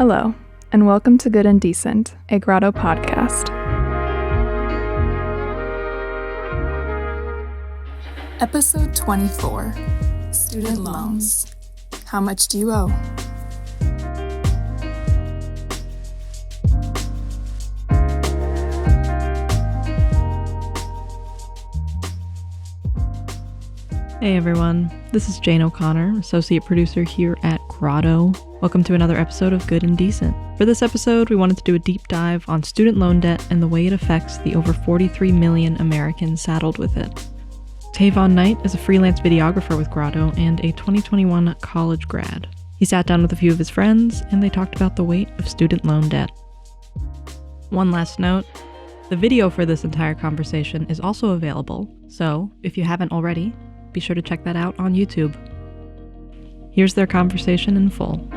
Hello, and welcome to Good and Decent, a Grotto podcast. Episode 24, Student Loans. How much do you owe? Hey everyone, this is Jane O'Connor, associate producer here at Grotto. Welcome to another episode of Good and Decent. For this episode, we wanted to do a deep dive on student loan debt and the way it affects the over 43 million Americans saddled with it. Tevon Knight is a freelance videographer with Grotto and a 2021 college grad. He sat down with a few of his friends and they talked about the weight of student loan debt. One last note, the video for this entire conversation is also available, so if you haven't already, be sure to check that out on YouTube. Here's their conversation in full.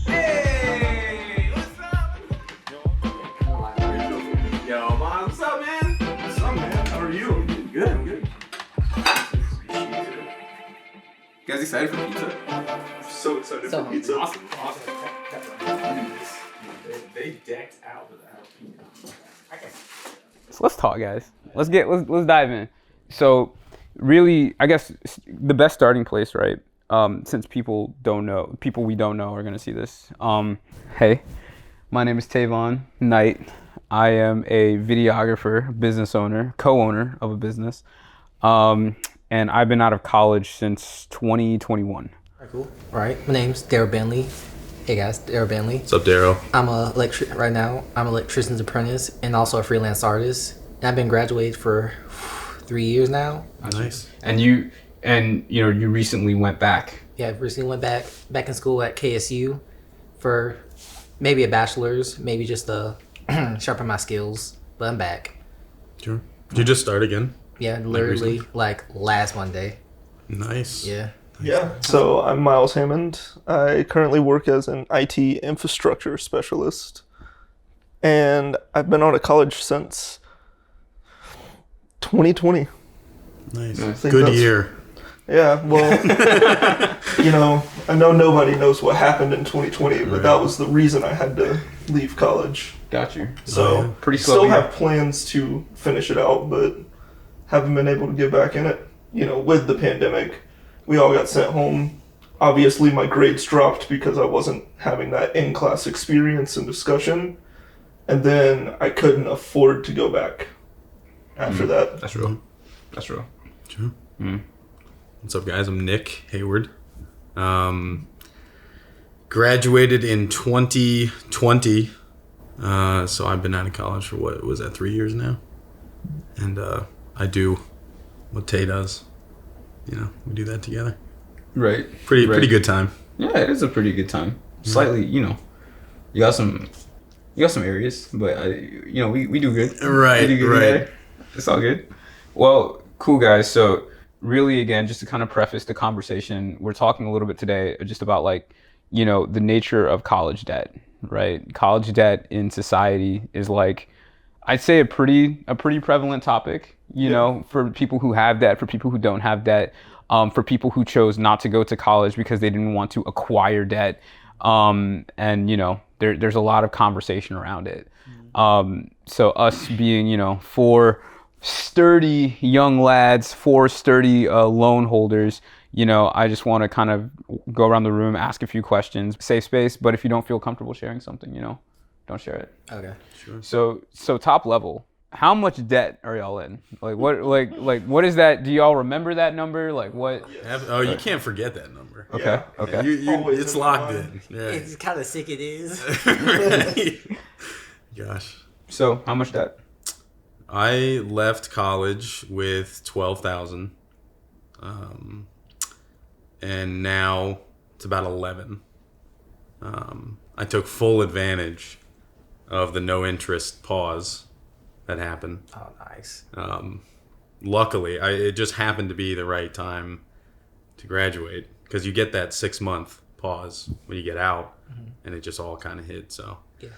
Hey, what's up? Yo, Mom, what's up, man? What's up, man? How are you? Good, good. You guys excited for pizza? So excited for pizza. Awesome. They decked out with the jalapeno. So let's talk, guys. Let's dive in. So really, I guess the best starting place, right? Since people we don't know are gonna see this. Hey, my name is Tevon Knight. I am a videographer, business owner, co-owner of a business. And I've been out of college since 2021. Alright, cool. Alright, my name's Darryl Bentley. Hey guys, Darryl Bentley. What's up, Daryl? I'm an electrician's apprentice and also a freelance artist. And I've been graduated for 3 years now. Nice. And you recently went back. Yeah, I recently went back in school at KSU for maybe a bachelor's, maybe just to sharpen my skills. But I'm back. Sure. Did you just start again? Yeah, literally like last Monday. Nice. Yeah. Yeah, so I'm Miles Hammond. I currently work as an IT infrastructure specialist, and I've been out of college since 2020. Nice. Good year. Yeah, well, I know nobody knows what happened in 2020, but that was the reason I had to leave college. Got you. So pretty slowly. Still have plans to finish it out, but haven't been able to get back in it. With the pandemic, we all got sent home. Obviously, my grades dropped because I wasn't having that in-class experience and discussion. And then I couldn't afford to go back after that. That's real. That's real. Sure. Mm. What's up, guys? I'm Nick Hayward. Graduated in 2020. So I've been out of college for, what was that, 3 years now? And I do what Tay does. We do that together. Right. Pretty good time. Yeah, it is a pretty good time. Slightly, you got some areas, but we do good. Right, we do good right. together. It's all good. Well, cool guys. So really, again, just to kind of preface the conversation, we're talking a little bit today just about the nature of college debt, right? College debt in society is I'd say a pretty prevalent topic, for people who have debt, for people who don't have debt, for people who chose not to go to college because they didn't want to acquire debt. There's a lot of conversation around it. So us being, four sturdy young lads, four sturdy loan holders, I just want to kind of go around the room, ask a few questions, safe space. But if you don't feel comfortable sharing something, don't share it. Okay. Sure. So top level, how much debt are y'all in? What is that? Do y'all remember that number? What? Oh, you can't forget that number. Okay. Yeah. Okay. Always It's in locked mind. in. Yeah. It's kind of sick it is. Gosh. So how much debt? I left college with $12,000, and now it's about 11. I took full advantage of the no interest pause that happened. Oh, nice. Luckily, it just happened to be the right time to graduate because you get that 6 month pause when you get out, and it just all kind of hit. So Yeah.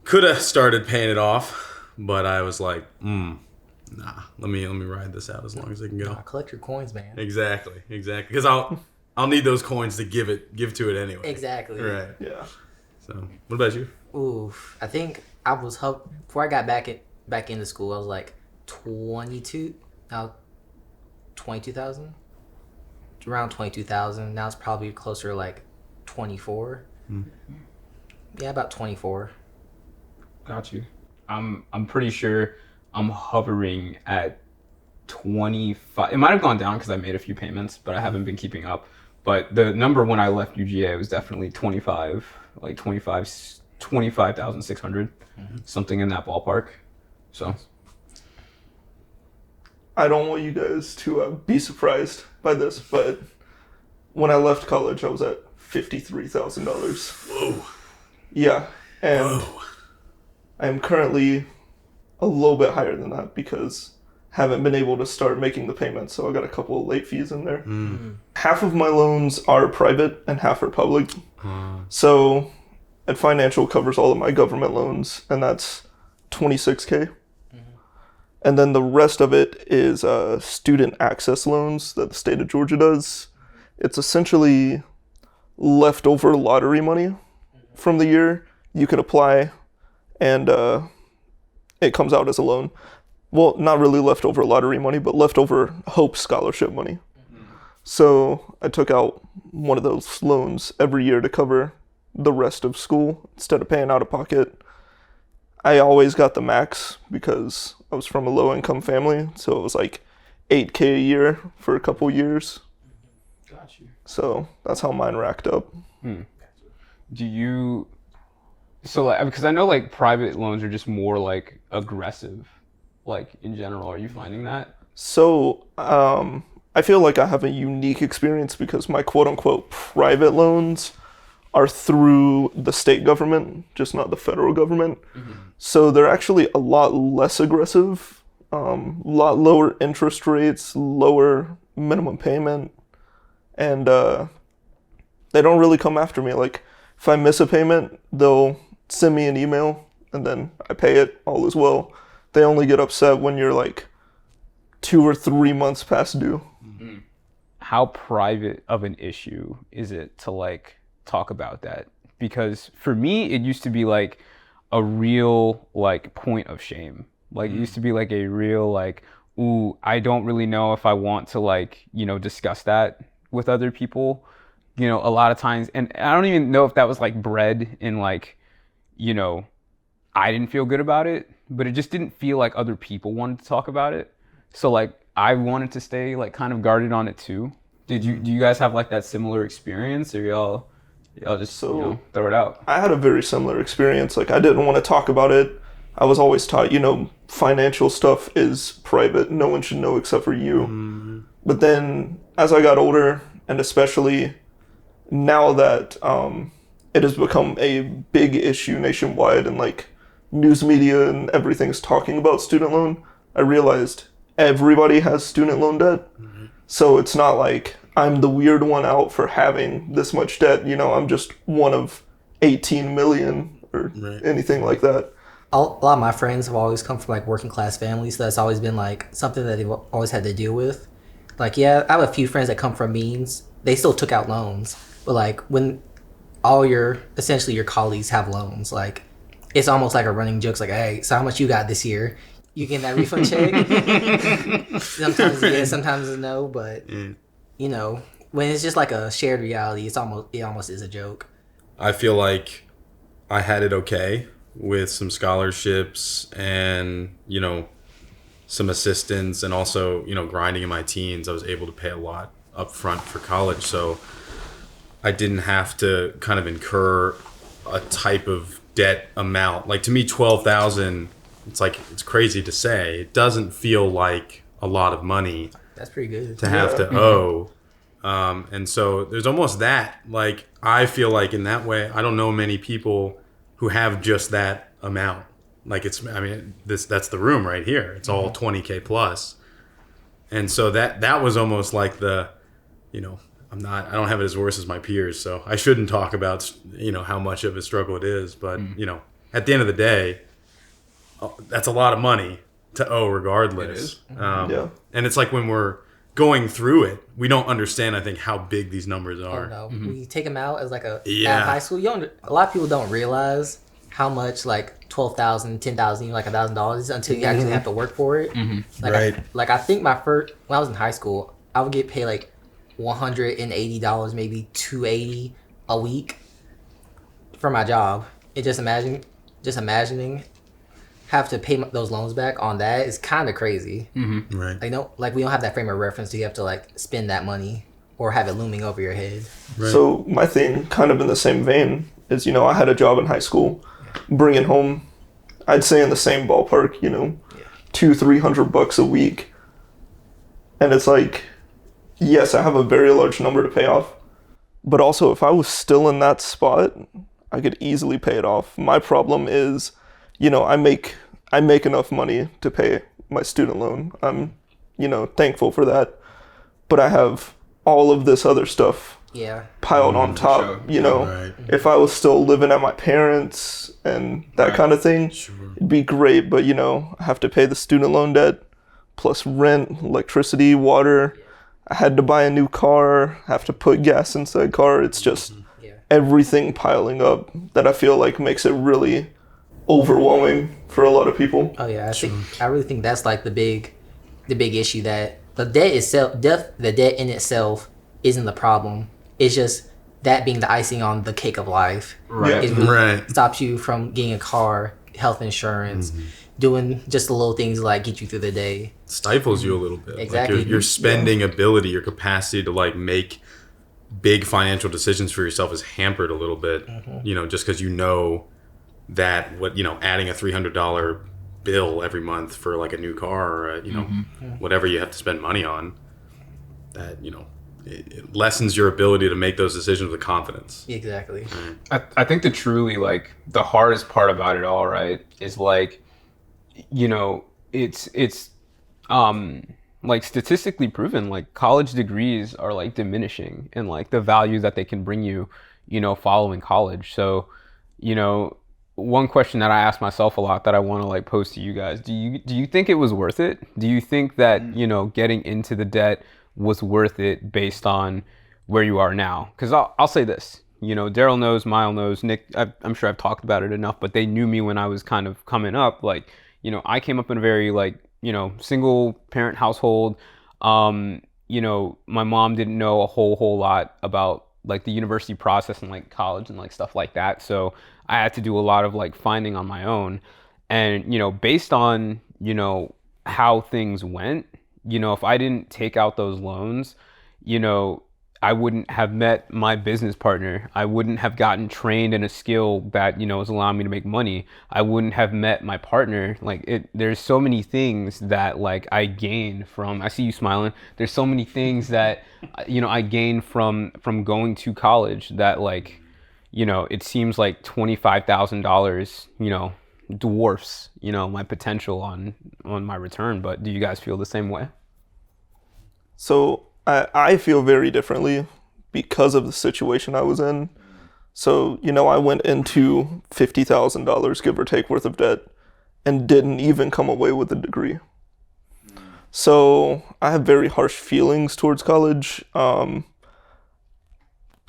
Could have started paying it off, but I was like, nah, let me ride this out as long as I can go. Collect your coins, man. Exactly. Because I'll need those coins to give to it anyway. Exactly. Right. Yeah. So, what about you? Ooh, I think I was before I got back into school. I was like 22. Now 22,000. Around 22,000. Now it's probably closer to like 24. Yeah, about 24. Got you. I'm pretty sure I'm hovering at 25. It might have gone down because I made a few payments, but I haven't been keeping up. But the number when I left UGA was definitely 25, like 25,600, something in that ballpark. So I don't want you guys to be surprised by this, but when I left college, I was at $53,000. Whoa. Yeah, and Whoa. I am currently a little bit higher than that because haven't been able to start making the payments, so I got a couple of late fees in there. Half of my loans are private and half are public. So Ed Financial covers all of my government loans, and that's $26K. And then the rest of it is student access loans that the state of Georgia does. It's essentially leftover lottery money from the year. You could apply, and it comes out as a loan. Well, not really leftover lottery money, but leftover Hope Scholarship money. So I took out one of those loans every year to cover the rest of school instead of paying out of pocket. I always got the max because I was from a low-income family, so it was like $8K a year for a couple years. got you. So that's how mine racked up. Do you? So like, because I know like private loans are just more like aggressive, like in general. Are you finding that? So I feel like I have a unique experience because my quote-unquote private loans are through the state government, just not the federal government. So they're actually a lot less aggressive, lot lower interest rates, lower minimum payment, and they don't really come after me. Like if I miss a payment, they'll send me an email and then I pay it, all is well. They only get upset when you're like 2 or 3 months past due. How private of an issue is it to like talk about that? Because for me, it used to be like a real like point of shame. Like it used to be like a real like, ooh, I don't really know if I want to like, discuss that with other people. A lot of times, and I don't even know if that was like bred in like, I didn't feel good about it, but it just didn't feel like other people wanted to talk about it. So like I wanted to stay like kind of guarded on it too. Do you guys have like that similar experience, or y'all just throw it out? I had a very similar experience. Like I didn't want to talk about it. I was always taught, financial stuff is private. No one should know except for you. But then as I got older, and especially now that it has become a big issue nationwide and like news media and everything's talking about student loan, I realized everybody has student loan debt. So it's not like I'm the weird one out for having this much debt. I'm just one of 18 million or anything like that. A lot of my friends have always come from like working class families, so that's always been like something that they've always had to deal with. Like, yeah, I have a few friends that come from means. They still took out loans, but like when all essentially your colleagues have loans, like it's almost like a running joke. It's like, hey, so how much you got this year? You getting that refund check? Sometimes yes, sometimes no, but when it's just like a shared reality, it almost is a joke. I feel like I had it okay with some scholarships and, some assistance, and also, grinding in my teens. I was able to pay a lot up front for college, so I didn't have to kind of incur a type of debt amount. Like to me, 12,000, it's crazy to say. It doesn't feel like a lot of money. That's pretty good to have to owe. And so there's almost that. Like I feel like in that way, I don't know many people who have just that amount. Like that's the room right here. It's all 20K plus. And so that was almost like the, I don't have it as worse as my peers, so I shouldn't talk about, how much of a struggle it is. But, at the end of the day, that's a lot of money to owe regardless. It is. Yeah. And it's like when we're going through it, we don't understand, I think, how big these numbers are. No, when you take them out as like at Yeah. high school, a lot of people don't realize how much like $12,000, $10,000, even like $1,000 until you actually have to work for it. Like Right. I think when I was in high school, I would get paid like $180, maybe $280 a week for my job. And just imagining have to pay those loans back on that is kind of crazy. Right. Like we don't have that frame of reference. So you have to like spend that money or have it looming over your head. Right. So my thing, kind of in the same vein, is I had a job in high school, bringing home, I'd say in the same ballpark, $200-$300 a week, and it's like, yes, I have a very large number to pay off, but also if I was still in that spot, I could easily pay it off. My problem is, I make enough money to pay my student loan. I'm, thankful for that, but I have all of this other stuff piled on top. Sure. Right. If I was still living at my parents and that kind of thing, it'd be great. But I have to pay the student loan debt, plus rent, electricity, water. I had to buy a new car, have to put gas inside the car. It's just everything piling up that I feel like makes it really overwhelming for a lot of people. Oh yeah, I really think that's like the big issue, that the debt in itself isn't the problem. It's just that being the icing on the cake of life. Right. It really Right. stops you from getting a car, health insurance, doing just the little things like get you through the day. Stifles you a little bit. Exactly. Like your spending ability, your capacity to like make big financial decisions for yourself is hampered a little bit, just because that adding a $300 bill every month for like a new car or whatever you have to spend money on, that it lessens your ability to make those decisions with confidence. Exactly. I think that truly, like, the hardest part about it all, right, is like, it's like statistically proven, like college degrees are like diminishing and like the value that they can bring you, following college. So, one question that I ask myself a lot that I want to like pose to you guys: do you think it was worth it? Do you think that getting into the debt was worth it based on where you are now? Because I'll say this, Daryl knows, Mile knows, Nick, I'm sure I've talked about it enough, but they knew me when I was kind of coming up. Like, I came up in a very like single parent household. My mom didn't know a whole lot about like the university process and like college and like stuff like that. So I had to do a lot of like finding on my own. And, based on, how things went, if I didn't take out those loans, I wouldn't have met my business partner. I wouldn't have gotten trained in a skill that, is allowing me to make money. I wouldn't have met my partner. Like there's so many things that like I gained from, I see you smiling. There's so many things that, I gained from going to college that like, it seems like $25,000, dwarfs, my potential on my return. But do you guys feel the same way? So I feel very differently because of the situation I was in. So, I went into $50,000, give or take, worth of debt and didn't even come away with a degree. So I have very harsh feelings towards college. I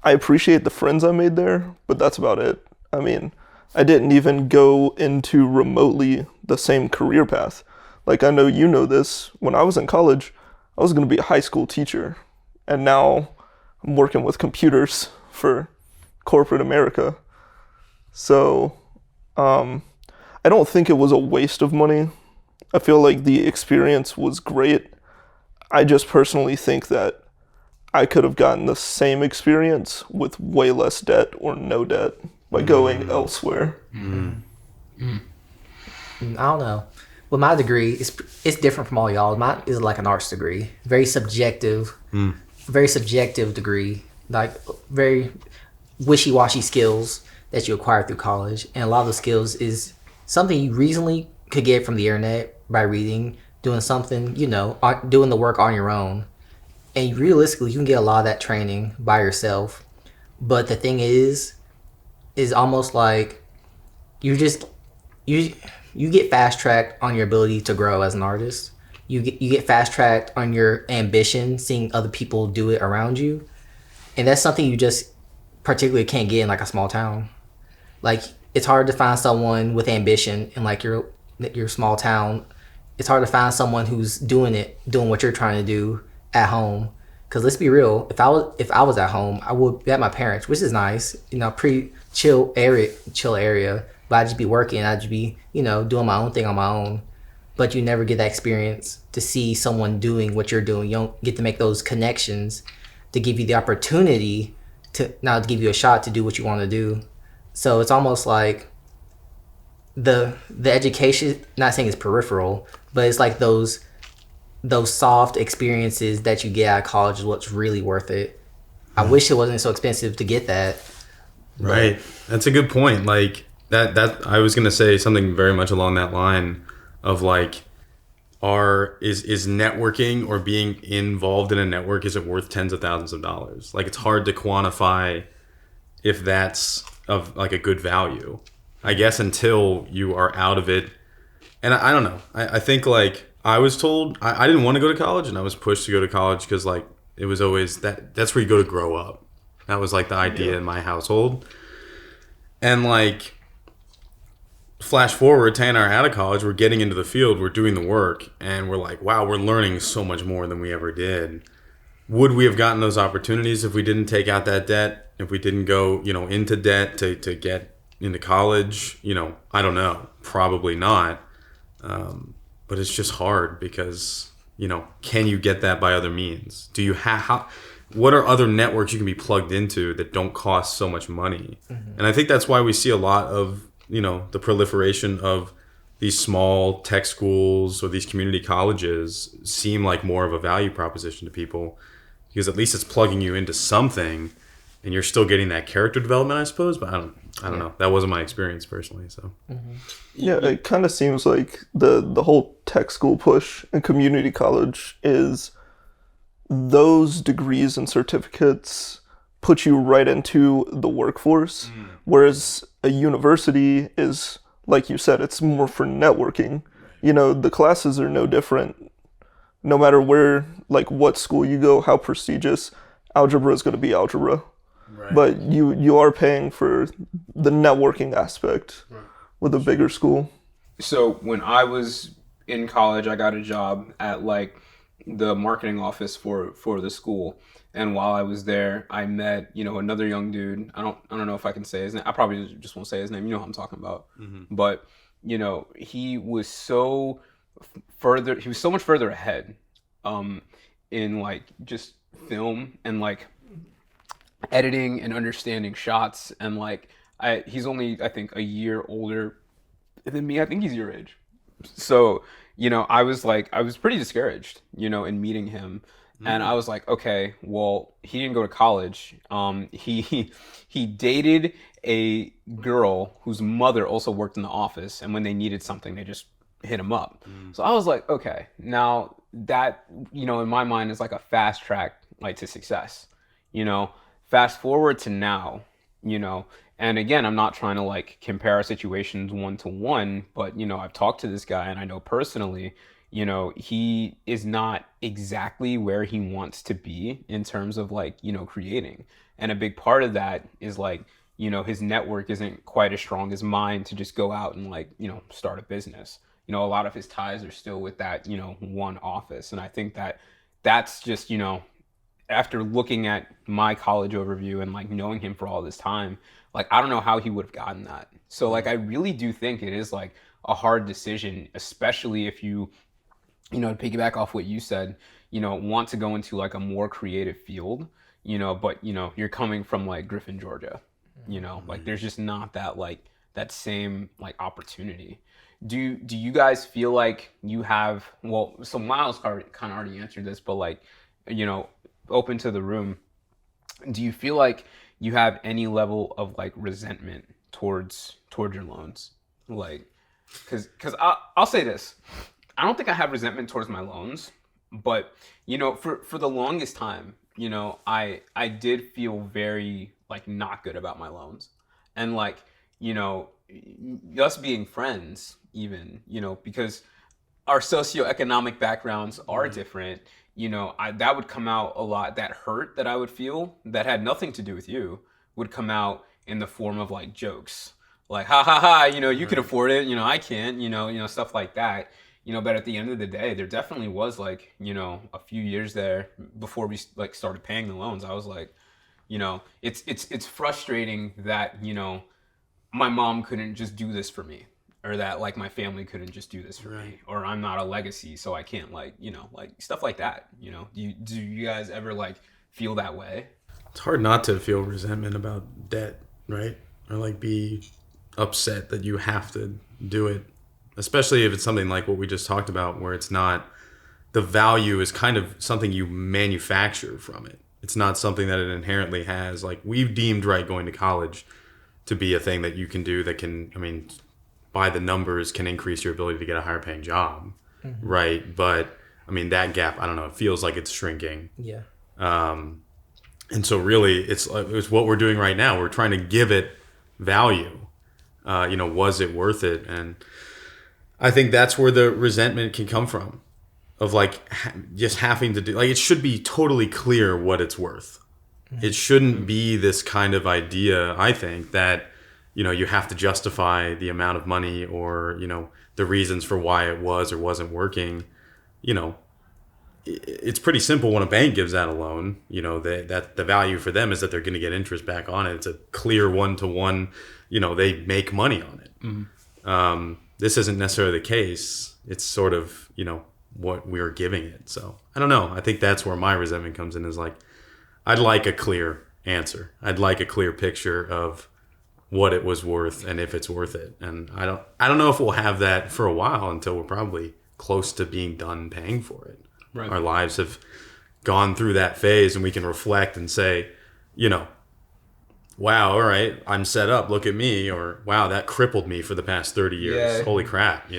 appreciate the friends I made there, but that's about it. I mean, I didn't even go into remotely the same career path. Like, I know you know this, when I was in college, I was going to be a high school teacher, and now I'm working with computers for corporate America. So I don't think it was a waste of money. I feel like the experience was great. I just personally think that I could have gotten the same experience with way less debt or no debt by going elsewhere. I don't know. With my degree, it's different from all y'all. Mine is like an arts degree, very subjective degree, like very wishy-washy skills that you acquire through college, and a lot of the skills is something you reasonably could get from the internet by reading, doing something, doing the work on your own. And realistically, you can get a lot of that training by yourself. But the thing is almost like you just you you get fast tracked on your ability to grow as an artist. You get fast tracked on your ambition, seeing other people do it around you, and that's something you just particularly can't get in like a small town. Like it's hard to find someone with ambition in like your small town. It's hard to find someone who's doing what you're trying to do at home. Cause let's be real, if I was at home, I would be at my parents, which is nice, pretty chill area. But I'd just be working, I'd just be, doing my own thing on my own. But you never get that experience to see someone doing what you're doing. You don't get to make those connections to give you the opportunity to give you a shot to do what you want to do. So it's almost like the education, not saying it's peripheral, but it's like those soft experiences that you get out of college is what's really worth it. I wish it wasn't so expensive to get that. Right. That's a good point. Like that I was going to say something very much along that line of like, is networking or being involved in a network, is it worth tens of thousands of dollars? Like it's hard to quantify if that's of like a good value, I guess, until you are out of it. And I don't know. I think like I was told I didn't want to go to college, and I was pushed to go to college because like it was always that's where you go to grow up. That was like the idea in my household. And like flash forward 10 hours out of college, we're getting into the field, we're doing the work, and we're like, wow, we're learning so much more than we ever did. Would we have gotten those opportunities if we didn't take out that debt? If we didn't go, into debt to get into college? I don't know. Probably not. But it's just hard because, can you get that by other means? Do you what are other networks you can be plugged into that don't cost so much money? Mm-hmm. And I think that's why we see a lot of, the proliferation of these small tech schools or these community colleges seem like more of a value proposition to people, because at least it's plugging you into something and you're still getting that character development, I suppose. But I don't know. That wasn't my experience personally. So yeah, it kind of seems like the whole tech school push and community college is those degrees and certificates put you right into the workforce, whereas a university is, like you said, it's more for networking. The classes are no different. No matter where, like what school you go, how prestigious, algebra is going to be algebra. Right. But you are paying for the networking aspect with a bigger school. So when I was in college, I got a job at like the marketing office for the school. And while I was there, I met, another young dude. I don't know if I can say his name. I probably just won't say his name. You know who I'm talking about. Mm-hmm. But, he was so much further ahead in like just film and like editing and understanding shots. And like he's only, I think, a year older than me. I think he's your age. So, I was pretty discouraged, in meeting him. And I was like, okay, well, he didn't go to college. He dated a girl whose mother also worked in the office, and when they needed something, they just hit him up. So I was like, okay, now that, in my mind is like a fast track like to success. Fast forward to now, and again, I'm not trying to like compare our situations one to one, but I've talked to this guy and I know personally, he is not exactly where he wants to be in terms of like, creating. And a big part of that is like, his network isn't quite as strong as mine to just go out and like, start a business. A lot of his ties are still with that, one office. And I think that that's just, after looking at my college overview and like knowing him for all this time, like, I don't know how he would have gotten that. So like, I really do think it is like a hard decision, especially if you, to piggyback off what you said, want to go into like a more creative field, but, you're coming from like Griffin, Georgia, like there's just not that like that same like opportunity. Do you guys feel like you have, well, so Miles kind of already answered this, but like, open to the room, do you feel like you have any level of like resentment towards your loans? Like, cause I'll say this. I don't think I have resentment towards my loans. But for the longest time, I did feel very like not good about my loans, and like us being friends, even because our socioeconomic backgrounds are different. That would come out a lot. That hurt that I would feel that had nothing to do with you would come out in the form of like jokes, like ha ha ha. You can afford it. I can't. Stuff like that. But at the end of the day, there definitely was like a few years there before we like started paying the loans. I was like, it's frustrating that my mom couldn't just do this for me, or that like my family couldn't just do this for me, or I'm not a legacy, so I can't like stuff like that. Do you guys ever like feel that way? It's hard not to feel resentment about debt, right? Or like be upset that you have to do it, especially if it's something like what we just talked about, where it's not, the value is kind of something you manufacture from it. It's not something that it inherently has. Like we've deemed going to college to be a thing that you can do that can, by the numbers, can increase your ability to get a higher paying job, right? But that gap, I don't know, it feels like it's shrinking. Yeah. And so really it's what we're doing right now. We're trying to give it value. Was it worth it? And I think that's where the resentment can come from, of like just having to do, like, it should be totally clear what it's worth. It shouldn't be this kind of idea, I think, that, you have to justify the amount of money or, the reasons for why it was or wasn't working. It's pretty simple when a bank gives out a loan, that the value for them is that they're going to get interest back on it. It's a clear one-to-one, they make money on it. This isn't necessarily the case. It's sort of, what we're giving it. So I don't know. I think that's where my resentment comes in, is like, I'd like a clear answer. I'd like a clear picture of what it was worth and if it's worth it. And I don't know if we'll have that for a while, until we're probably close to being done paying for it. Right. Our lives have gone through that phase, and we can reflect and say, wow, all right, I'm set up. Look at me. Or wow, that crippled me for the past 30 years. Yeah. Holy crap,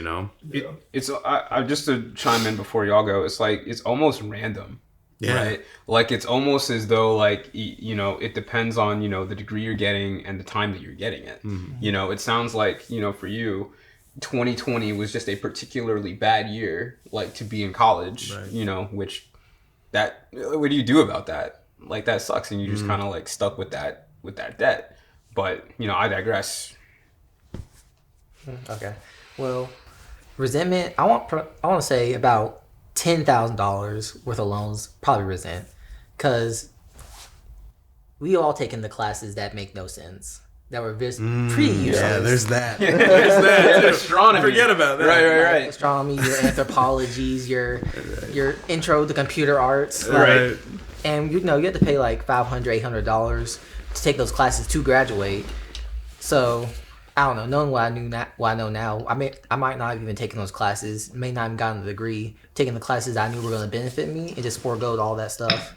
It's I just to chime in before y'all go. It's like it's almost random. Yeah. Right. Like it's almost as though like it depends on the degree you're getting and the time that you're getting it. It sounds like for you, 2020 was just a particularly bad year, like to be in college. Right. Which what do you do about that? Like that sucks, and you just kind of like stuck with that debt. But I digress. Okay. Well, resentment. I want to say about $10,000 worth of loans probably resent, because we all taken the classes that make no sense, that were pretty useless. Yeah, there's that. Astronomy. Forget about that. Right. Astronomy, your anthropologies, your intro to computer arts. Right. And you have to pay like $500, $800 to take those classes to graduate. So I don't know. Knowing what I know now, I might not have even taken those classes. May not have gotten the degree. Taking the classes I knew were going to benefit me, and just forego all that stuff.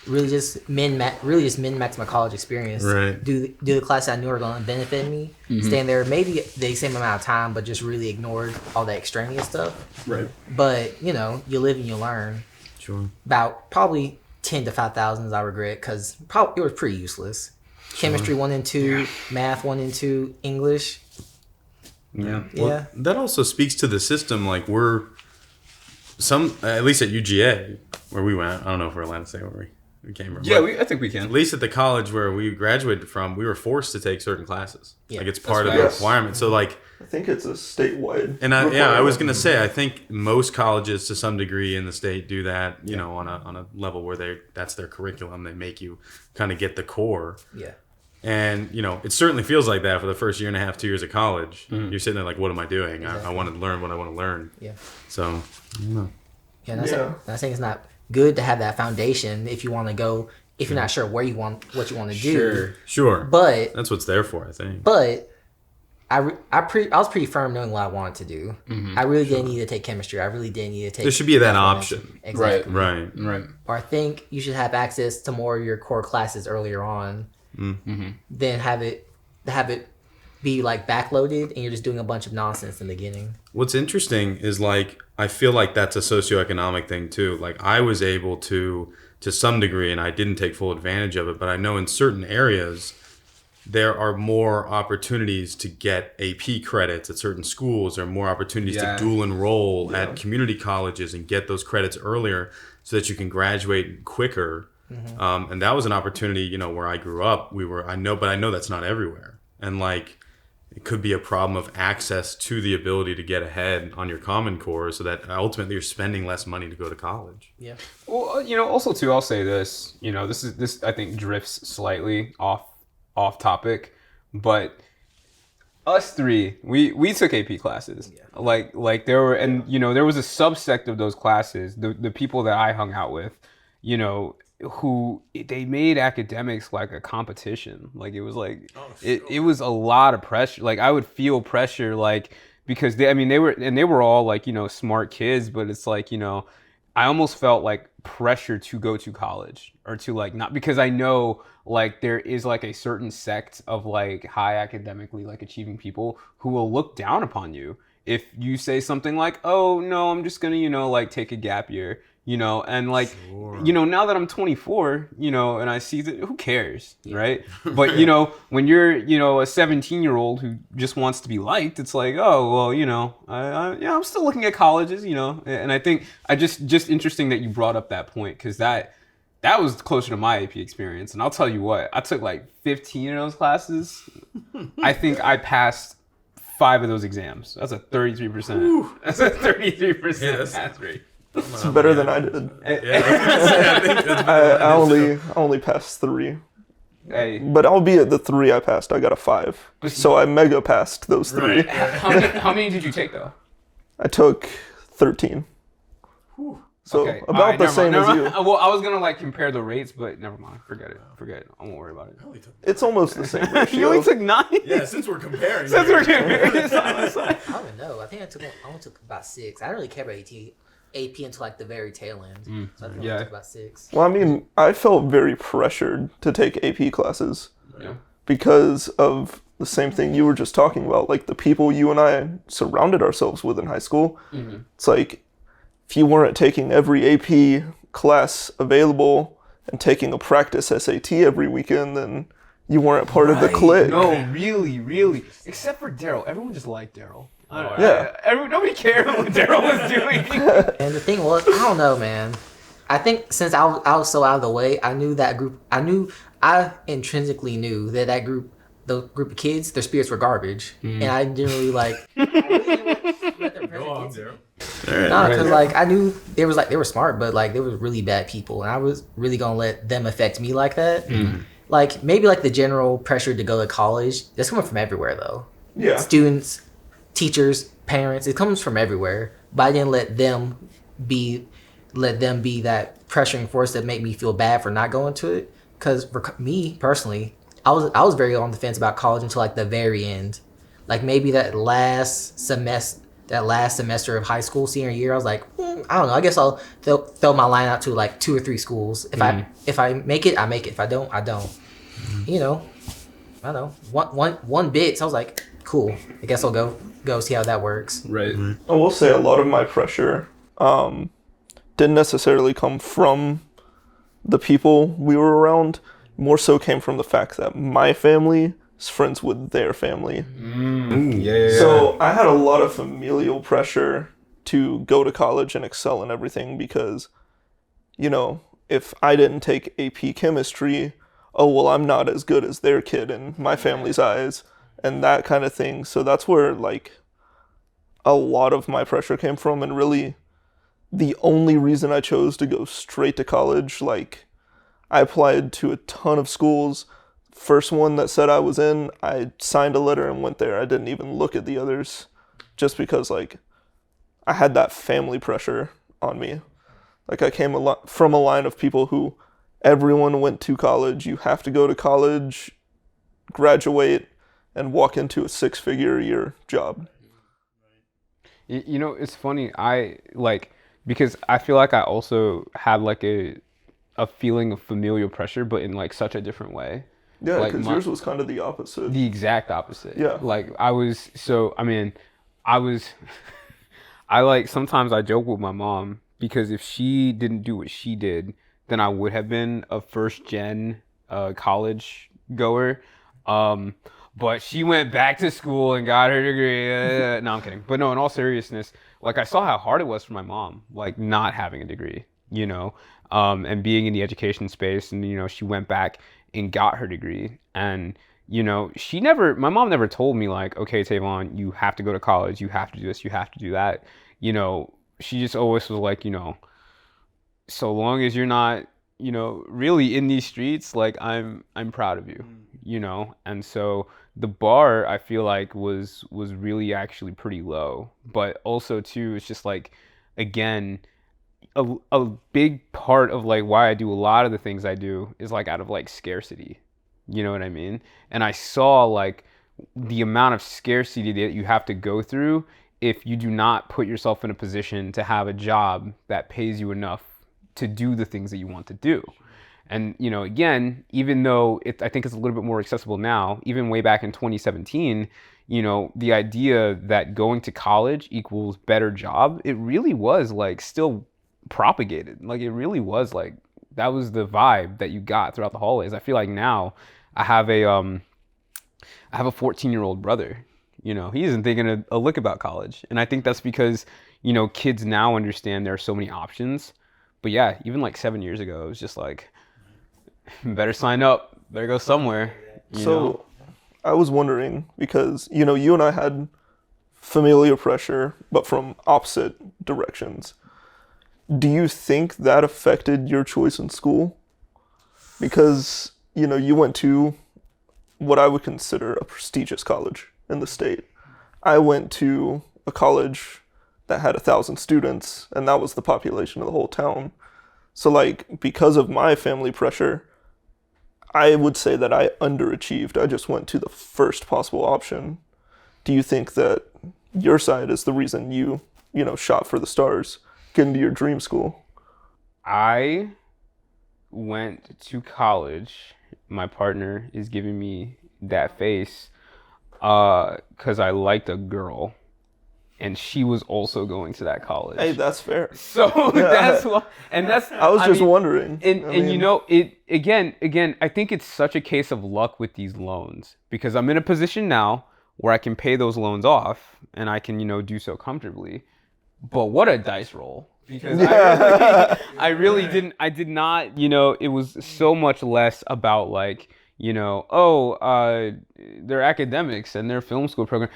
Really just min-max my college experience. Right. Do the classes I knew were going to benefit me. Staying there maybe the same amount of time, but just really ignored all that extraneous stuff. Right. But you live and you learn. Sure. About probably 10 to 5,000 I regret, because it was pretty useless. Chemistry 1 and 2, math 1 and 2, English. Yeah. Well, that also speaks to the system. Like at least at UGA where we went. I don't know if we're allowed to say where we came from. Yeah, I think we can. At least at the college where we graduated from, we were forced to take certain classes. Yeah. Like it's part of the requirement. So like, I think it's a statewide. And I was gonna say, I think most colleges to some degree in the state do that. On a level where that's their curriculum. They make you kind of get the core. Yeah. And it certainly feels like that for the first year and a half, 2 years of college. You're sitting there like, what am I doing? Exactly. I want to learn what I want to learn. Yeah. So I don't know. Yeah. I'm saying it's not good to have that foundation if you want to go. If you're not sure what you want to do. Sure. But that's what it's there for, I think. But I was pretty firm knowing what I wanted to do. I really didn't need to take chemistry. I really didn't need to take. There should be that option. Exactly. Right. Or I think you should have access to more of your core classes earlier on. Then have it be like backloaded and you're just doing a bunch of nonsense in the beginning. What's interesting is like I feel like that's a socioeconomic thing too. Like I was able to some degree, and I didn't take full advantage of it, but I know in certain areas there are more opportunities to get AP credits at certain schools. There are more opportunities to dual enroll at community colleges and get those credits earlier so that you can graduate quicker. And that was an opportunity, you know, where I grew up. I know that's not everywhere. And like, it could be a problem of access to the ability to get ahead on your Common Core so that ultimately you're spending less money to go to college. Yeah. Well, you know, also too, I'll say this, you know, this I think drifts slightly off topic, but us three, we took AP classes. Yeah. Like there were, and you know, there was a subsect of those classes, the people that I hung out with, you know, who they made academics like a competition. Like it was like it was a lot of pressure. Like I would feel pressure, like because they were all like, you know, smart kids, but it's like, you know, I almost felt like pressure to go to college or to like not, because I know like there is like a certain sect of like high academically like achieving people who will look down upon you if you say something like, oh no, I'm just gonna, you know, like take a gap year. You know, and like, you know, now that I'm 24, you know, and I see that, who cares, right? But, you know, when you're, you know, a 17-year-old who just wants to be liked, it's like, oh, well, you know, I'm still looking at colleges, you know, and I think just interesting that you brought up that point, because that was closer to my AP experience. And I'll tell you what, I took like 15 of those classes. I think I passed 5 of those exams. That's a 33%. That's a 33% pass rate. It's better than I did. I only passed 3. Hey. But albeit the 3 I passed, I got a 5. So I mega passed those 3. Right. How many did you take though? I took 13. So okay. about right, the same as you. Well, I was gonna like compare the rates, but never mind. Forget it. I won't worry about it. It's almost the same ratio. You only took 9? Yeah, since we're comparing. Since we're comparing side by side. I don't know. I think I only took about 6. I didn't really care about AP until like the very tail end. So I think I only took about 6. Well, I mean, I felt very pressured to take AP classes Yeah. because of the same thing you were just talking about. Like the people you and I surrounded ourselves with in high school. Mm-hmm. It's like if you weren't taking every AP class available and taking a practice SAT every weekend, then you weren't part of the clique. No, really. Except for Daryl. Everyone just liked Daryl. Nobody cared what Daryl was doing. And the thing was, I don't know, man. I think since I was so out of the way, I intrinsically knew that group, the group of kids, their spirits were garbage, and I didn't really like. Go on, Daryl. Because like I knew they were smart, but like they were really bad people, and I was really gonna let them affect me like that. Like maybe like the general pressure to go to college. That's coming from everywhere though. Yeah. Students, teachers, parents. It comes from everywhere. But I didn't let them be that pressuring force that made me feel bad for not going to it. Because for me personally, I was very on the fence about college until like the very end. Like maybe that last semester of high school, senior year, I was like, I don't know. I guess I'll throw my line out to like 2 or 3 schools. If I make it, I make it. If I don't, I don't. You know, I don't know. One bit. So I was like, cool. I guess I'll go see how that works. Right. I will say a lot of my pressure didn't necessarily come from the people we were around. More so came from the fact that my family is friends with their family. Yeah. So I had a lot of familial pressure to go to college and excel in everything because, you know, if I didn't take AP chemistry, oh, well, I'm not as good as their kid in my family's eyes and that kind of thing. So that's where, like, a lot of my pressure came from. And really, the only reason I chose to go straight to college, like, I applied to a ton of schools. First one that said I was in, I signed a letter and went there. I didn't even look at the others just because, like, I had that family pressure on me. Like, I came from a line of people who everyone went to college. You have to go to college, graduate, and walk into a 6-figure a year job. You know, it's funny. Because I feel like I also had like a feeling of familial pressure, but in like such a different way. Yeah, Like, because yours was kind of the opposite. the exact opposite. Yeah. Like I was I like sometimes I joke with my mom because if she didn't do what she did, then I would have been a first gen college goer. But she went back to school and got her degree. No, I'm kidding. But no, in all seriousness, like I saw how hard it was for my mom, like not having a degree, and being in the education space. And, she went back and got her degree. And, my mom never told me like, okay, Tevon, you have to go to college. You have to do this. You have to do that. She just always was like, so long as you're not, really in these streets, like I'm proud of you, And so the bar I feel like was really actually pretty low, but also too, it's just like, again, a big part of like why I do a lot of the things I do is like out of like scarcity, you know what I mean? And I saw like the amount of scarcity that you have to go through if you do not put yourself in a position to have a job that pays you enough to do the things that you want to do. And, again, even though I think it's a little bit more accessible now, even way back in 2017, the idea that going to college equals better job, it really was like still propagated. Like it really was like, that was the vibe that you got throughout the hallways. I feel like now I have a 14-year-old brother, he isn't thinking a lick about college. And I think that's because, kids now understand there are so many options. But yeah, even like 7 years ago, it was just like, better sign up, better go somewhere. So I was wondering because, you and I had familial pressure, but from opposite directions. Do you think that affected your choice in school? Because, you went to what I would consider a prestigious college in the state. I went to a college that had 1,000 students, and that was the population of the whole town. So, like, because of my family pressure, I would say that I underachieved. I just went to the first possible option. Do you think that your side is the reason you shot for the stars, get into your dream school? I went to college. My partner is giving me that face because I liked a girl. And she was also going to that college. Hey, that's fair. So that's why, and that's. I was just wondering. And it again. I think it's such a case of luck with these loans because I'm in a position now where I can pay those loans off and I can do so comfortably. But what a dice roll! Because I really didn't. I did not. It was so much less about like their academics and their film school program.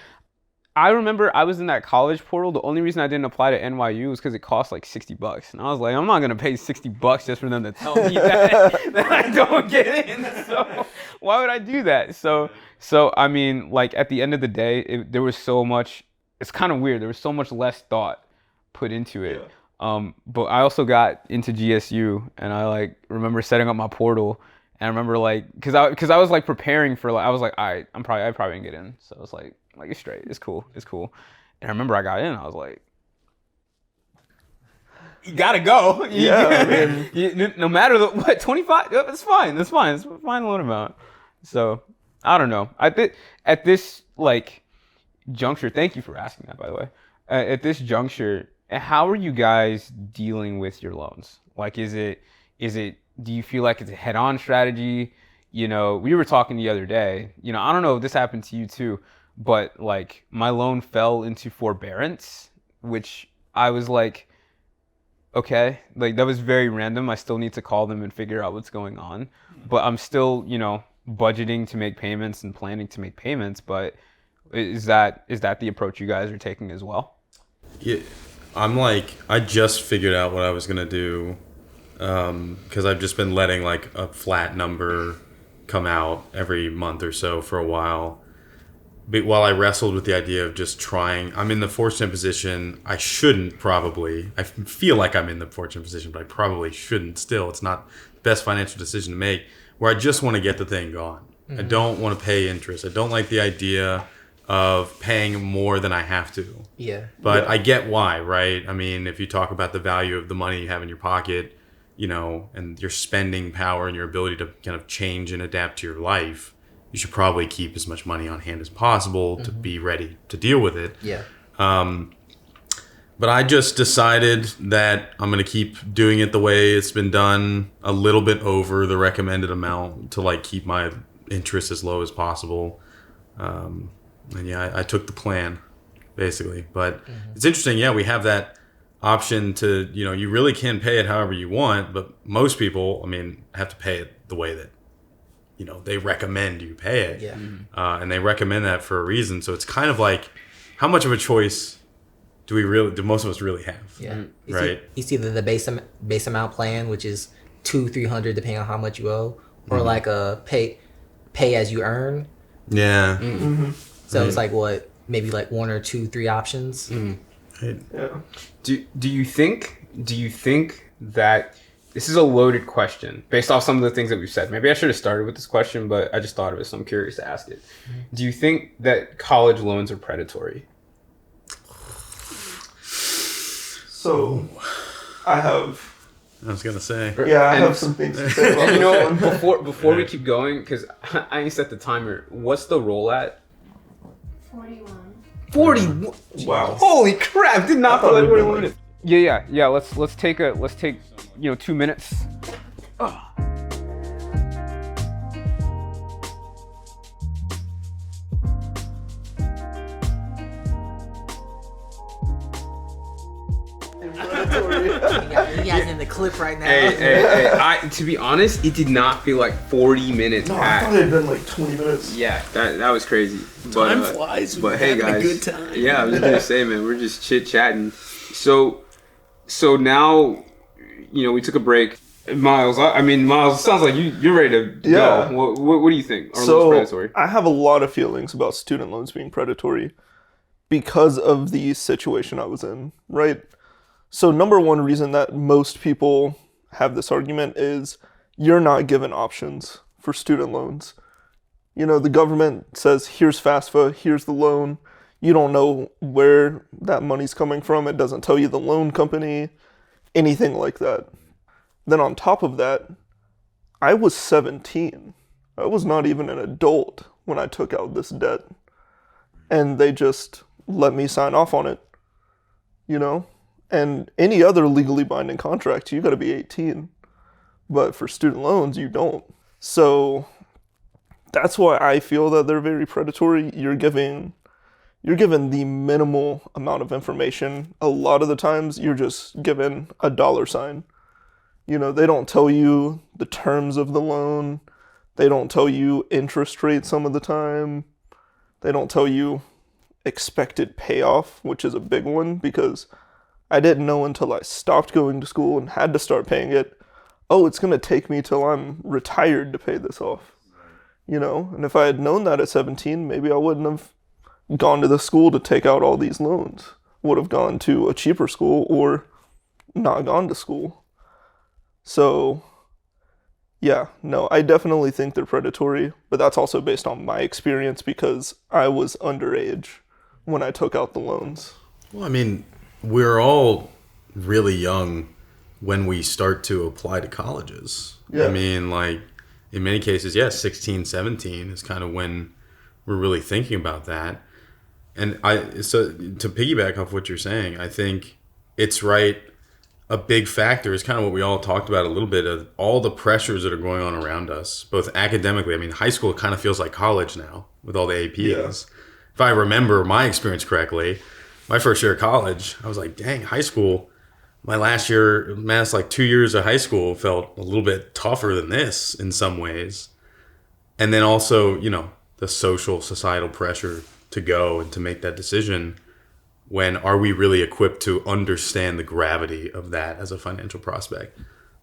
I remember I was in that college portal. The only reason I didn't apply to NYU was because it cost like $60. And I was like, I'm not going to pay $60 just for them to tell me that I don't get in. So why would I do that? So I mean, like at the end of the day, there was so much, it's kind of weird. There was so much less thought put into it. Yeah. But I also got into GSU and I like remember setting up my portal. And I remember like, cause I was like preparing for like, I was like, I probably didn't get in. So I was like it's straight, it's cool. And I remember I got in, I was like, you gotta go. No matter what, 25, it's fine. It's a fine loan amount. So I don't know. I think at this like juncture, thank you for asking that by the way. At this juncture, how are you guys dealing with your loans? Like, is it, do you feel like it's a head-on strategy? We were talking the other day, I don't know if this happened to you too, but like my loan fell into forbearance, which I was like, okay, like that was very random. I still need to call them and figure out what's going on, but I'm still, budgeting to make payments and planning to make payments. But is that the approach you guys are taking as well? Yeah, I'm like, I just figured out what I was gonna do, because I've just been letting like a flat number come out every month or so for a while. But while I wrestled with the idea of just trying, I'm in the fortunate position. I shouldn't probably. I feel like I'm in the fortunate position, but I probably shouldn't still. It's not the best financial decision to make, where I just want to get the thing gone. Mm-hmm. I don't want to pay interest. I don't like the idea of paying more than I have to. Yeah. But I get why, right? I mean, if you talk about the value of the money you have in your pocket, and your spending power and your ability to kind of change and adapt to your life, you should probably keep as much money on hand as possible to be ready to deal with it. Yeah. But I just decided that I'm going to keep doing it the way it's been done, a little bit over the recommended amount to like keep my interest as low as possible. And yeah, I took the plan basically, but it's interesting. Yeah, we have that option to, you really can pay it however you want, but most people, have to pay it the way that, they recommend you pay it. Yeah. And they recommend that for a reason. So it's kind of like, how much of a choice do most of us really have? Yeah. Right. It's either the base amount plan, which is $200-$300 depending on how much you owe, or like a pay as you earn. Yeah. So it's like maybe like 1 or 2, 3 options. Right. Yeah. Do you think that this is a loaded question based off some of the things that we've said? Maybe I should have started with this question, but I just thought of it, so I'm curious to ask it. Do you think that college loans are predatory? So, I was gonna say. I have some things to say about And this one. before we keep going, because I ain't set the timer. What's the roll at? 41. 41. Wow. Holy crap! Did not I thought feel like it would've 41 been minutes. Yeah. Let's take 2 minutes. You guys in the clip right now. Hey, to be honest, it did not feel like 40 minutes No, I past. thought it had been like 20 minutes. Yeah, that was crazy. But, Time flies. But hey, guys. Yeah, I was just gonna say, man, we're just chit chatting. So now, we took a break. Miles, Miles, it sounds like you're ready to Yeah. go. What do you think? Are loans So, predatory? I have a lot of feelings about student loans being predatory because of the situation I was in, right? So, number one reason that most people have this argument is you're not given options for student loans. The government says, here's FAFSA, here's the loan. You don't know where that money's coming from. It doesn't tell you the loan company, anything like that. Then on top of that, I was 17. I was not even an adult when I took out this debt. And they just let me sign off on it, And any other legally binding contract, you got to be 18. But for student loans, you don't. So that's why I feel that they're very predatory. You're given the minimal amount of information. A lot of the times, you're just given a dollar sign. They don't tell you the terms of the loan. They don't tell you interest rate some of the time. They don't tell you expected payoff, which is a big one because I didn't know until I stopped going to school and had to start paying it. Oh, it's going to take me till I'm retired to pay this off. And if I had known that at 17, maybe I wouldn't have gone to the school to take out all these loans. Would have gone to a cheaper school or not gone to school. So, yeah, no, I definitely think they're predatory, but that's also based on my experience because I was underage when I took out the loans. Well, we're all really young when we start to apply to colleges. Yeah. In many cases, 16, 17 is kind of when we're really thinking about that. And so to piggyback off what you're saying, I think it's right. A big factor is kind of what we all talked about a little bit of all the pressures that are going on around us, both academically. High school kind of feels like college now with all the APs. Yeah. If I remember my experience correctly, my first year of college, I was like, dang, high school, my last 2 years of high school felt a little bit tougher than this in some ways. And then also, the social, societal pressure to go and to make that decision. When are we really equipped to understand the gravity of that as a financial prospect?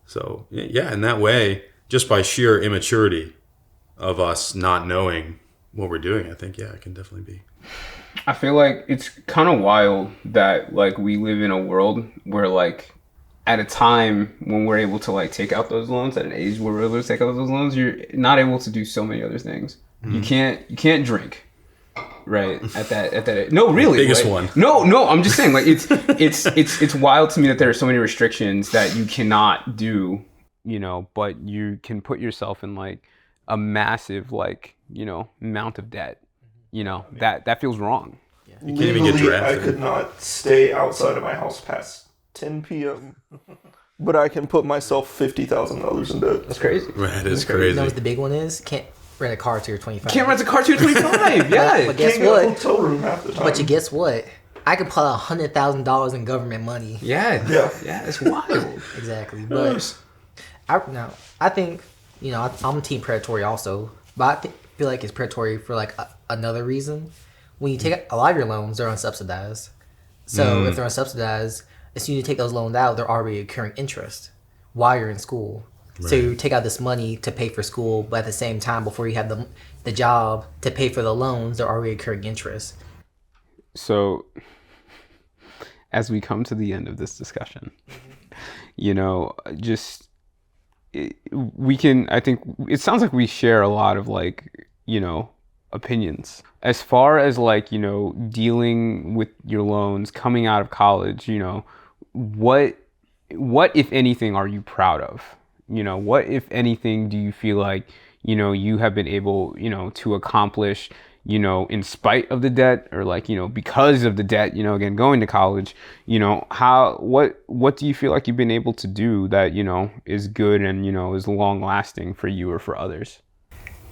So, yeah, in that way, just by sheer immaturity of us not knowing what we're doing, I think, it can definitely be. I feel like it's kind of wild that, we live in a world where, at a time when we're able to, take out those loans, at an age where we're able to take out those loans, you're not able to do so many other things. Mm-hmm. You can't drink. right? At that. No, really, Biggest like, one. No. I'm just saying, like, it's wild to me that there are so many restrictions that you cannot do, but you can put yourself in like a massive, like, amount of debt. That feels wrong. You can't even get Legally, I drafted. could not stay outside of my house past 10 p.m. But I can put myself $50,000 in debt. That's crazy. That is You crazy. know what the big one is? Can't rent a car till you're 25. Can't rent a car till you're 25. Yeah. But guess Can't get a what? hotel room half the time. But you guess what? I could pull out $100,000 in government money. Yeah. It's wild. Exactly. But I think, I'm team predatory also, but feel like it's predatory for like another reason. When you take a lot of your loans, they're unsubsidized. So if they're unsubsidized, as soon as you take those loans out, they're already accruing interest while you're in school. Right. So you take out this money to pay for school, but at the same time, before you have the job to pay for the loans, they're already accruing interest. So, as we come to the end of this discussion, I think it sounds like we share a lot of like, opinions. As far as like, dealing with your loans, coming out of college, what if anything are you proud of? What if anything do you feel like, you have been able, to accomplish, in spite of the debt, or like, because of the debt, again, going to college, what do you feel like you've been able to do that, is good and, is long lasting for you or for others?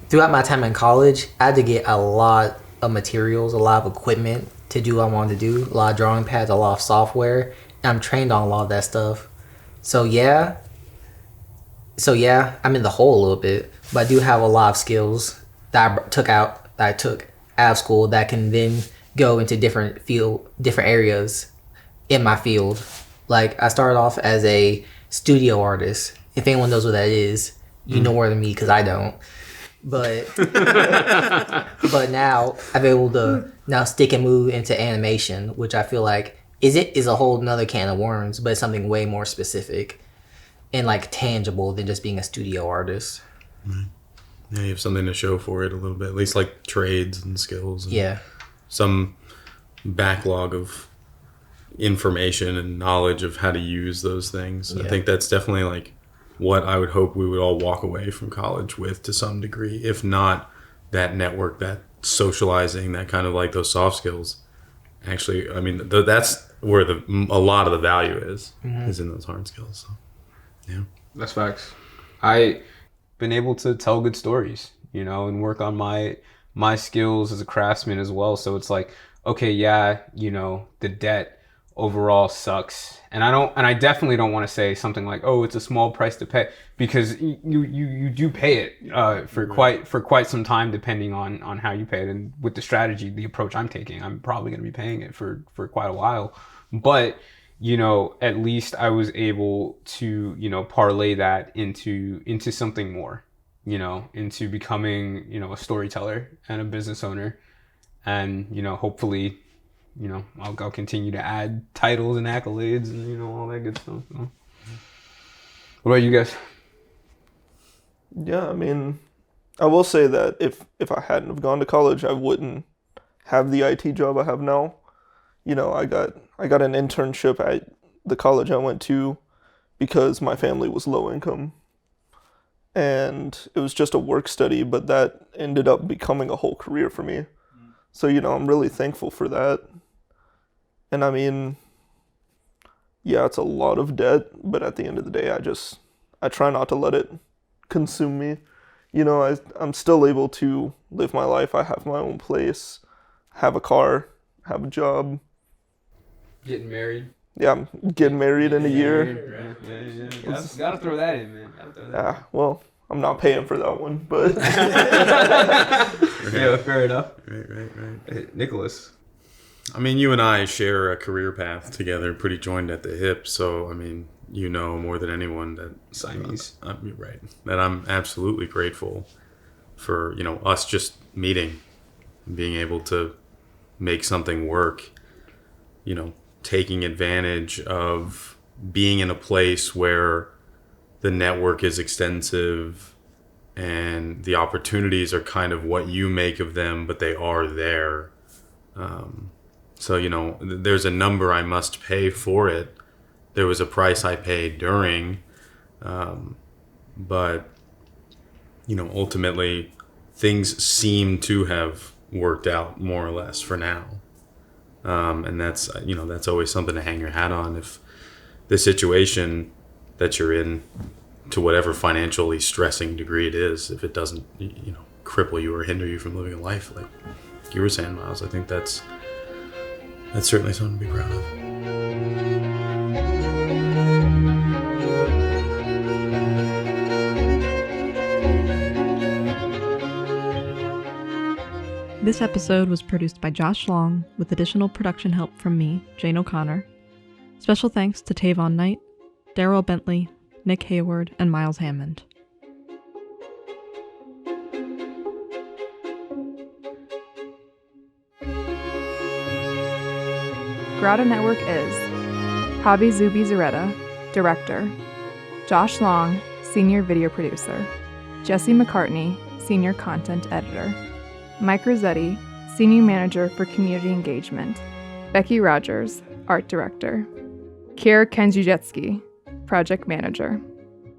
Throughout my time in college, I had to get a lot of materials, a lot of equipment to do what I wanted to do, a lot of drawing pads, a lot of software, and I'm trained on a lot of that stuff. So yeah, I'm in the hole a little bit, but I do have a lot of skills that I took out of school that can then go into different areas in my field. Like I started off as a studio artist. If anyone knows what that is, you know more than me because I don't. But but now I'm able to stick and move into animation, which I feel like is a whole nother can of worms, but it's something way more specific and like tangible than just being a studio artist. Right. Yeah, you have something to show for it a little bit, at least like trades and skills. And some backlog of information and knowledge of how to use those things. I think that's definitely like what I would hope we would all walk away from college with to some degree, if not that network, that socializing, that kind of like those soft skills. Actually, I mean, that's where a lot of the value is in those hard skills. So, yeah. That's facts. I been able to tell good stories, and work on my skills as a craftsman as well. So it's like, okay, the debt overall sucks, and I definitely don't want to say something like, oh, it's a small price to pay, because you do pay it for quite some time, depending on how you pay it, and with the approach I'm taking, I'm probably going to be paying it for quite a while. But at least I was able to parlay that into something more, into becoming a storyteller and a business owner, and hopefully I'll continue to add titles and accolades and all that good stuff. So. What about you guys? Yeah, I mean, I will say that if I hadn't have gone to college, I wouldn't have the IT job I have now. I got an internship at the college I went to because my family was low income. And it was just a work study, but that ended up becoming a whole career for me. So, I'm really thankful for that. And I mean, yeah, it's a lot of debt, but at the end of the day, I try not to let it consume me. I'm still able to live my life. I have my own place, have a car, have a job. Getting married. Yeah, I'm getting married in a year. Yeah. Gotta throw that in, man. Yeah, well, I'm not paying for that one, but... Yeah, fair enough. Right. Hey, Nicholas. I mean, you and I share a career path together, pretty joined at the hip. So, I mean, more than anyone that Siamese. Right. That I'm absolutely grateful for, us just meeting and being able to make something work, taking advantage of being in a place where the network is extensive and the opportunities are kind of what you make of them, but they are there. So, there's a number I must pay for it. There was a price I paid during, but, ultimately things seem to have worked out more or less for now. And that's always something to hang your hat on. If the situation that you're in, to whatever financially stressing degree it is, if it doesn't, cripple you or hinder you from living a life, like you were saying, Miles, I think that's certainly something to be proud of. This episode was produced by Josh Long with additional production help from me, Jane O'Connor. Special thanks to Tevon Knight, Daryl Bentley, Nick Hayward, and Miles Hammond. Grotto Network is Javi Zubi Zaretta, Director, Josh Long, Senior Video Producer, Jesse McCartney, Senior Content Editor, Mike Rossetti, Senior Manager for Community Engagement, Becky Rogers, Art Director, Kiera Kenjujetsky, Project Manager,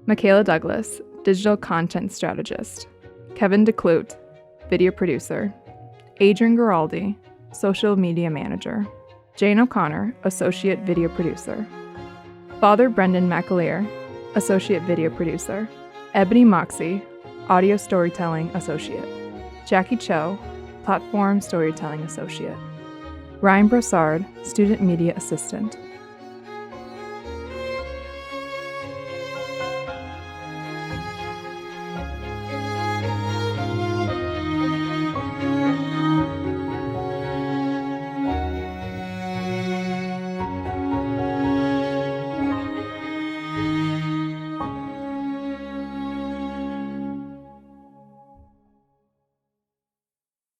Michaela Douglas, Digital Content Strategist, Kevin DeClute, Video Producer, Adrian Giraldi, Social Media Manager, Jane O'Connor, Associate Video Producer, Father Brendan McAleer, Associate Video Producer, Ebony Moxie, Audio Storytelling Associate, Jackie Cho, Platform Storytelling Associate, Ryan Brossard, Student Media Assistant,